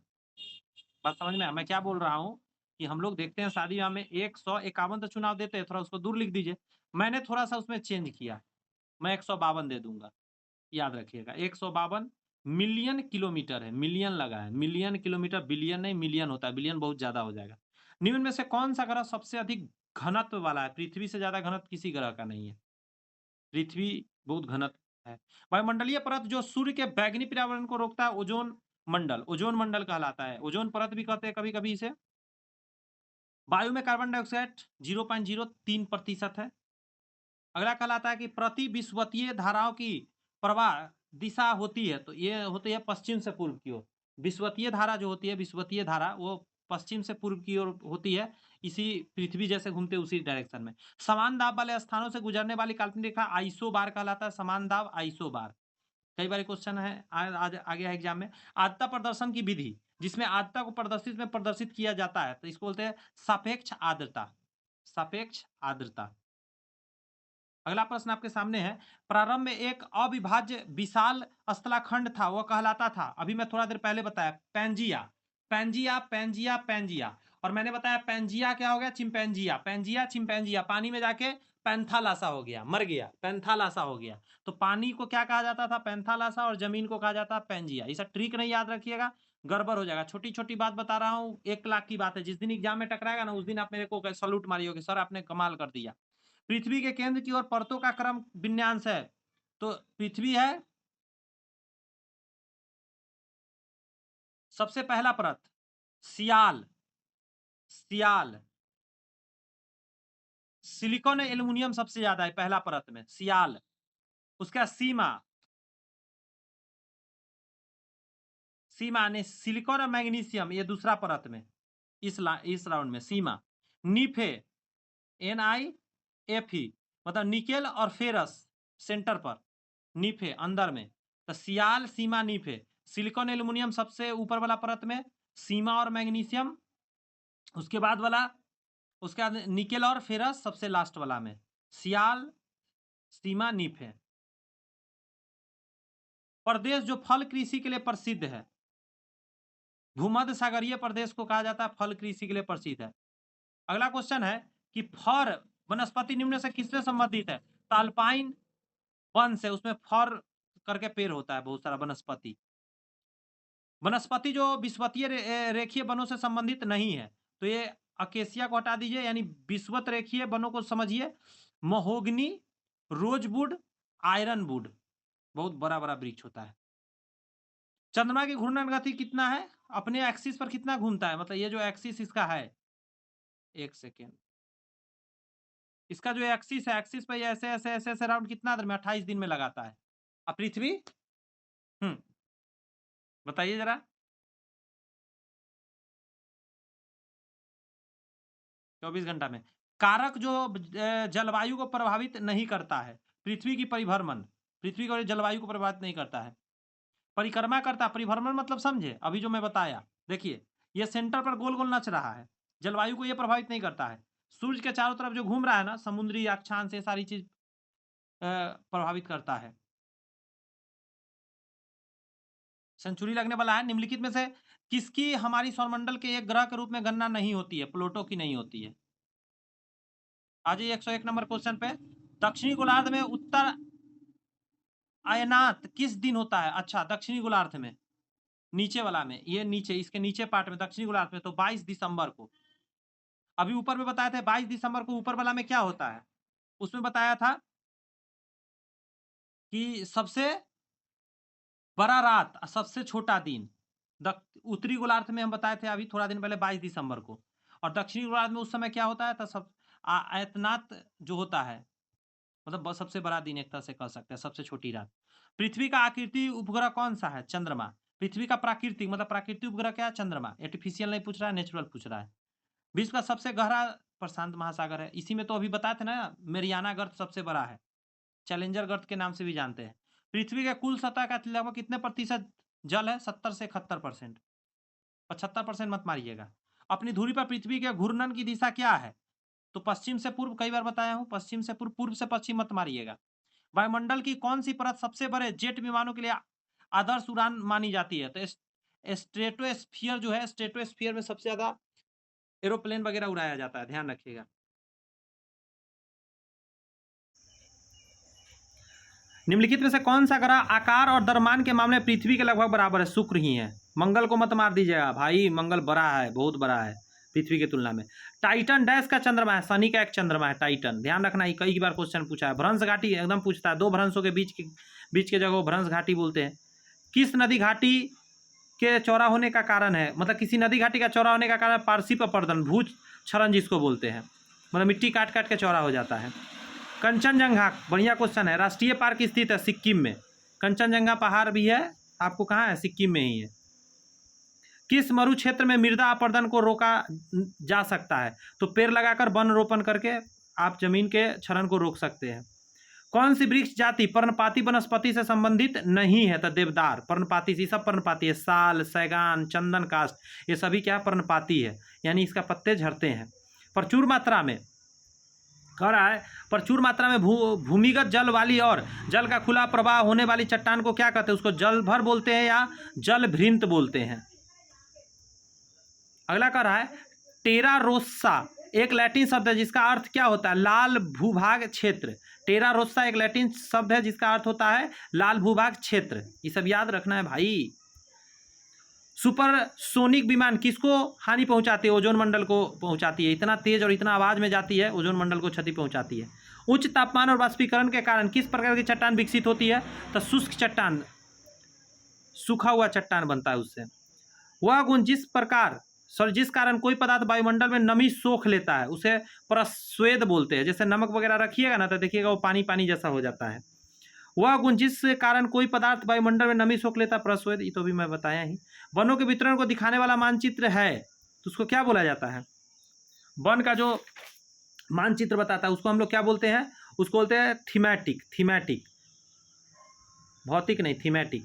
बात समझ में आया? मैं क्या बोल रहा हूँ कि हम लोग देखते हैं शादी-ब्याह में 151 तो चुनाव देते हैं, थोड़ा उसको दूर लिख दीजिए। मैंने थोड़ा-सा उसमें चेंज किया, मैं 152 दे दूँगा। याद रखिएगा 152 मिलियन किलोमीटर है, मिलियन लगा है, मिलियन किलोमीटर, बिलियन नहीं, मिलियन होता है, बिलियन बहुत ज़्यादा हो जाएगा। निम्न में से कौन-सा ग्रह सबसे अधिक घनत्व वाला है? पृथ्वी से ज़्यादा घनत्व किसी ग्रह का नहीं है। पृथ्वी बहुत घनत्व है। वायुमंडलीय परत जो सूर्य के बैंगनी पर्यावरण को रोकता है, ओजोन मंडल, ओजोन मंडल कहलाता है। ओजोन परत भी कहते हैं कभी-कभी इसे। वायु में कार्बन डाइऑक्साइड 0.03% है। अगला कहलाता है कि प्रति विषुवतीय धाराओं की प्रवाह दिशा होती है, तो ये होती है पश्चिम से पूर्व की ओर। विषुवतीय धारा जो होती है, विषुवतीय धारा वो पश्चिम से पूर्व की ओर होती है, इसी पृथ्वी जैसे घूमते उसी डायरेक्शन में। समान दाब वाले स्थानों से गुजरने वाली काल्पनिक रेखा आइसोबार कहलाता है, समान दाब आइसोबार। कई बार क्वेश्चन है आज आ गया है एग्जाम में। आर्द्रता प्रदर्शन की विधि, जिसमें आर्द्रता को प्रदर्शित किया जाता है, तो इसको बोलते हैं सापेक्ष आर्द्रता। सापेक्ष आर्द्रता। अगला प्रश्न आपके सामने है, प्रारंभ में एक अविभाज्य विशाल स्थलाखंड था, वह कहलाता था, अभी मैं थोड़ा देर पहले बताया, पैंजिया। Pangaea, Pangaea, Pangaea. और मैंने बताया पैंजिया क्या हो गया? चिंपैंजिया। पैंजिया, चिंपैंजिया, पानी में जाके पैंथालासा हो गया, मर गया, पैंथालासा हो गया। तो पानी को क्या कहा जाता था? पैंथालासा। और जमीन को कहा जाता पैंजिया। ये सब ट्रिक नहीं याद रखिएगा, गड़बड़ हो जाएगा। छोटी-छोटी बात बता रहा हूँ, 1 लाख की बात है। जिस दिन एग्जाम में टकराएगा ना, उस दिन आप मेरे को सैल्यूट मारियोगे, सर आपने कमाल कर दिया। पृथ्वी के केंद्र की ओर परतों का क्रम विन्यास है, तो पृथ्वी है सबसे पहला परत, सियाल। सियाल, सिलिकॉन एल्युमिनियम सबसे ज्यादा है पहला परत में, सियाल। उसका सीमा, सीमा ने सिलिकॉन और मैग्नीशियम, ये दूसरा परत में, इस राउंड में। सीमा नीफे, NiFe, मतलब निकेल और फेरस सेंटर पर, नीफे अंदर में। तो सियाल, सीमा, नीफे। सिलिकॉन एल्युमिनियम सबसे ऊपर वाला परत में, सीमा और मैग्नीशियम उसके बाद वाला, उसके बाद निकेल और फेरस सबसे लास्ट वाला में। सियाल, सीमा, नीफे। प्रदेश जो फल कृषि के लिए प्रसिद्ध है, भूमध्य सागरीय प्रदेश को कहा जाता है, फल कृषि के लिए प्रसिद्ध है। अगला क्वेश्चन है कि फर वनस्पति निम्न से किससे संबंधित है? तालपाइन वन से, उसमें फर करके पेड़ होता है, बहुत सारा वनस्पति। वनस्पति जो विषुवतीय रेखीय वनों से संबंधित नहीं है, तो ये अकेसिया को हटा दीजिए, यानी विषुवत रेखीय वनों को समझिए। महोगनी, रोजवुड, आयरनवुड, बहुत बड़ा-बड़ा वृक्ष होता है। चंद्रमा की घूर्णन गति कितना है? अपने एक्सिस पर कितना घूमता है? मतलब ये जो एक्सिस इसका है, 1 सेकंड। इसका जो एक्सिस है, एक्सिस पे ये ऐसे राउंड कितना देर में? 28 दिन में लगाता है। पृथ्वी? हुँ, बताइए ज़रा। 24 घंटा में। कारक जो जलवायु को प्रभावित नहीं करता है, पृथ्वी की परिभ्रमण, पृथ्वी को जलवायु को प्रभावित नहीं करता है। परिक्रमा करता, परिभ्रमण मतलब समझे? अभी जो मैं बताया, देखिए, ये सेंटर पर गोल-गोल नच रहा है, जलवायु को ये प्रभावित नहीं करता है। सूर्य के चारों तरफ जो घूम रहा है ना, समुद्री अक्षांश, ये सारी चीज़ प्रभावित करता है। सेंचुरी लगने वाला है। निम्नलिखित में से किसकी हमारी सौरमंडल के एक ग्रह के रूप में गणना नहीं होती है? प्लूटो की नहीं होती है। आ जाइए 101 नंबर क्वेश्चन पे। दक्षिणी गोलार्ध में उत्तर अयनात किस दिन होता है? अच्छा, दक्षिणी गोलार्ध में, नीचे वाला में, ये नीचे इसके नीचे पार्ट में दक्षिणी गोलार्ध में, तो 22 दिसंबर को। अभी ऊपर में बताए थे 22 दिसंबर को ऊपर वाला में क्या होता है? उसमें बताया था कि सबसे बड़ा रात, सबसे छोटा दिन। उत्तरी गोलार्ध में हम बताए थे अभी थोड़ा दिन पहले 22 दिसंबर को, और दक्षिणी गोलार्ध में उस समय क्या होता है? तो सब अयतनात जो होता है, मतलब सबसे बड़ा दिन एक तरह से कह सकते हैं, सबसे छोटी रात। पृथ्वी का आकृति उपग्रह कौन सा है? चंद्रमा। पृथ्वी का प्राकृतिक मतलब प्राकृतिक उपग्रह क्या है? चंद्रमा। आर्टिफिशियल नहीं पूछ रहा है, नेचुरल पूछ रहा है। विश्व का सबसे गहरा प्रशांत महासागर है। इसी में तो अभी बताए थे ना, मेरियाना गर्त सबसे बड़ा है, चैलेंजर गर्त के नाम से भी जानते हैं। पृथ्वी के कुल सतह का लगभग कितने प्रतिशत जल है? 70 से 71%। 75% मत मारिएगा। अपनी धुरी पर पृथ्वी के घूर्णन की दिशा क्या है? तो पश्चिम से पूर्व, कई बार बताया हूं, पश्चिम से पूर्व, पूर्व से पश्चिम मत मारिएगा। वायुमंडल की कौन सी परत सबसे बड़े जेट विमानों के लिए आदर्श उड़ान मानी जाती है? तो स्ट्रेटोस्फियर जो है, स्ट्रेटोस्फियर में सबसे ज्यादा एरोप्लेन वगैरह उड़ाया जाता है, ध्यान रखिएगा। निम्नलिखित में से कौन सा ग्रह आकार और द्रव्यमान के मामले में पृथ्वी के लगभग बराबर है? शुक्र ही है। मंगल को मत मार दीजिएगा भाई, मंगल बड़ा है, बहुत बड़ा है पृथ्वी की तुलना में। टाइटन डैश का चंद्रमा है, शनि का एक चंद्रमा है टाइटन, ध्यान रखना, ये कई बार क्वेश्चन पूछा है। भ्रंश घाटी एकदम पूछता है, दो भ्रंशों के बीच के जगह को भ्रंश घाटी बोलते हैं। किस नदी घाटी के चौड़ा होने का कारण है? मतलब किसी नदी घाटी का चौड़ा होने का कारण पारसी अपर्दन, भूस्खलन जिसको बोलते हैं, मतलब मिट्टी काट काट के चौड़ा हो जाता है। कंचनजंगा, बढ़िया क्वेश्चन है, राष्ट्रीय पार्क स्थित है सिक्किम में। कंचनजंगा पहाड़ भी है, आपको कहाँ है? सिक्किम में ही है। किस मरु क्षेत्र में मृदा अपरदन को रोका जा सकता है? तो पेड़ लगाकर वन रोपण करके आप जमीन के क्षरण को रोक सकते हैं। कौन सी वृक्ष जाति पर्णपाती वनस्पति से संबंधित नहीं है? तो देवदार। पर्णपाती, ये सब पर्णपाती है, साल, सैगान, चंदन काष्ठ, ये सभी क्या पर्णपाती है, यानी इसका पत्ते झड़ते हैं। प्रचुर मात्रा में कह रहा है, प्रचुर मात्रा में भूमिगत जल वाली और जल का खुला प्रवाह होने वाली चट्टान को क्या कहते हैं? उसको जलभर बोलते हैं या जलभृंत बोलते हैं। अगला कह रहा है, टेरा रोस्सा एक लैटिन शब्द है जिसका अर्थ क्या होता है? लाल भूभाग क्षेत्र। टेरा रोस्सा एक लैटिन शब्द है जिसका अर्थ होता है लाल भूभाग क्षेत्र, ये सब याद रखना है भाई। सुपरसोनिक विमान किसको हानि पहुंचाती है? ओजोन मंडल को पहुंचाती है, इतना तेज और इतना आवाज में जाती है, ओजोन मंडल को क्षति पहुंचाती है। उच्च तापमान और वाष्पीकरण के कारण किस प्रकार की चट्टान विकसित होती है? तो शुष्क चट्टान, सूखा हुआ चट्टान बनता है उससे। वह गुण जिस कारण कोई पदार्थ वायुमंडल में नमी सोख लेता है उसे प्रस्वेद बोलते हैं। जैसे नमक वगैरह रखिएगा ना तो देखिएगा वो पानी पानी जैसा हो जाता है। वह गुण जिस कारण कोई पदार्थ वायुमंडल में नमी सोख लेता है प्रस्वेद, ये तो भी मैं बताया ही। वनों के वितरण को दिखाने वाला मानचित्र है तो उसको क्या बोला जाता है? वन का जो मानचित्र बताता है उसको हम लोग क्या बोलते हैं? उसको बोलते हैं थीमेटिक। थीमेटिक, भौतिक नहीं, थीमेटिक।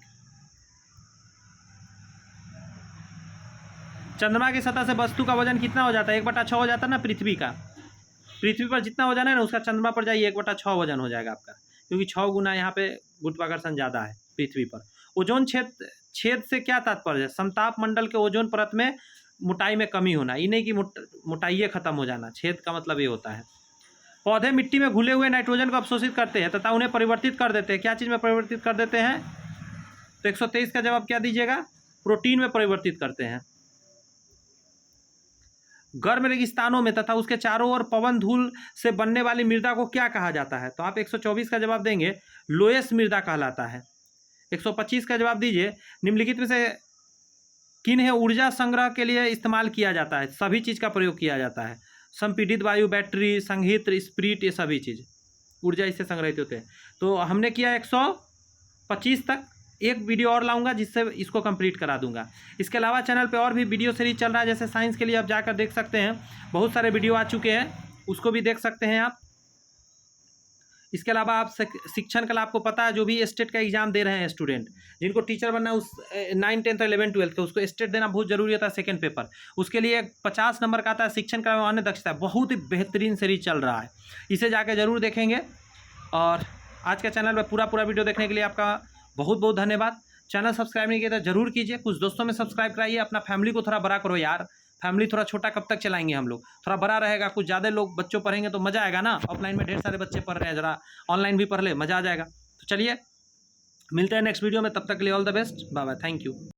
चंद्रमा की सतह से वस्तु का वजन कितना हो जाता है? 1/6 हो जाता है ना पृथ्वी का। पृथ्वी पर जितना वजन है ना उसका चंद्रमा पर जाइए 1/6 वजन हो जाएगा आपका, क्योंकि 6 गुना यहाँ पे गुरुत्वाकर्षण ज़्यादा है पृथ्वी पर। ओजोन छेद से क्या तात्पर्य है? समताप मंडल के ओजोन परत में मोटाई में कमी होना, ये नहीं कि मोटाई खत्म हो जाना, छेद का मतलब ये होता है। पौधे मिट्टी में घुले हुए नाइट्रोजन को अवशोषित करते हैं तथा उन्हें परिवर्तित कर देते हैं, क्या चीज़ में परिवर्तित कर देते हैं? तो 123 का जवाब क्या दीजिएगा? प्रोटीन में परिवर्तित करते हैं। गर्म रेगिस्तानों में तथा उसके चारों ओर पवन धूल से बनने वाली मृदा को क्या कहा जाता है? तो आप 124 का जवाब देंगे, लोएस मृदा कहलाता है। 125 का जवाब दीजिए, निम्नलिखित में से किन्हें ऊर्जा संग्रह के लिए इस्तेमाल किया जाता है? सभी चीज़ का प्रयोग किया जाता है, संपीड़ित वायु, बैटरी, संघित्र, स्प्रिट, ये सभी चीज़ ऊर्जा इससे संग्रहित होते हैं। तो हमने किया 125 तक, एक वीडियो और लाऊंगा जिससे इसको कंप्लीट करा दूंगा। इसके अलावा चैनल पे और भी वीडियो सीरीज चल रहा है, जैसे साइंस के लिए आप जाकर देख सकते हैं, बहुत सारे वीडियो आ चुके हैं, उसको भी देख सकते हैं आप। इसके अलावा आप शिक्षण कला, आपको पता है जो भी स्टेट का एग्जाम दे रहे हैं स्टूडेंट, जिनको टीचर बनना है, उस 9, 10 और 11, 12 का उसको स्टेट देना बहुत जरूरी होता है, सेकेंड पेपर। उसके लिए 50 नंबर का आता है शिक्षण कला में अन्य दक्षता, बहुत ही बेहतरीन सीरीज चल रहा है, इसे जाकर जरूर देखेंगे। और आज के चैनल पर पूरा वीडियो देखने के लिए आपका बहुत बहुत धन्यवाद। चैनल सब्सक्राइब नहीं किया तो जरूर कीजिए, कुछ दोस्तों में सब्सक्राइब कराइए, अपना फैमिली को थोड़ा बड़ा करो यार, फैमिली थोड़ा छोटा कब तक चलाएंगे हम लोग, थोड़ा बड़ा रहेगा, कुछ ज़्यादा लोग बच्चों पढ़ेंगे तो मज़ा आएगा ना। ऑफलाइन में ढेर सारे बच्चे पढ़ रहे हैं, जरा ऑनलाइन भी पढ़ ले, मज़ा आ जाएगा। तो चलिए मिलते हैं नेक्स्ट वीडियो में, तब तक के लिए all the best, bye bye, thank you.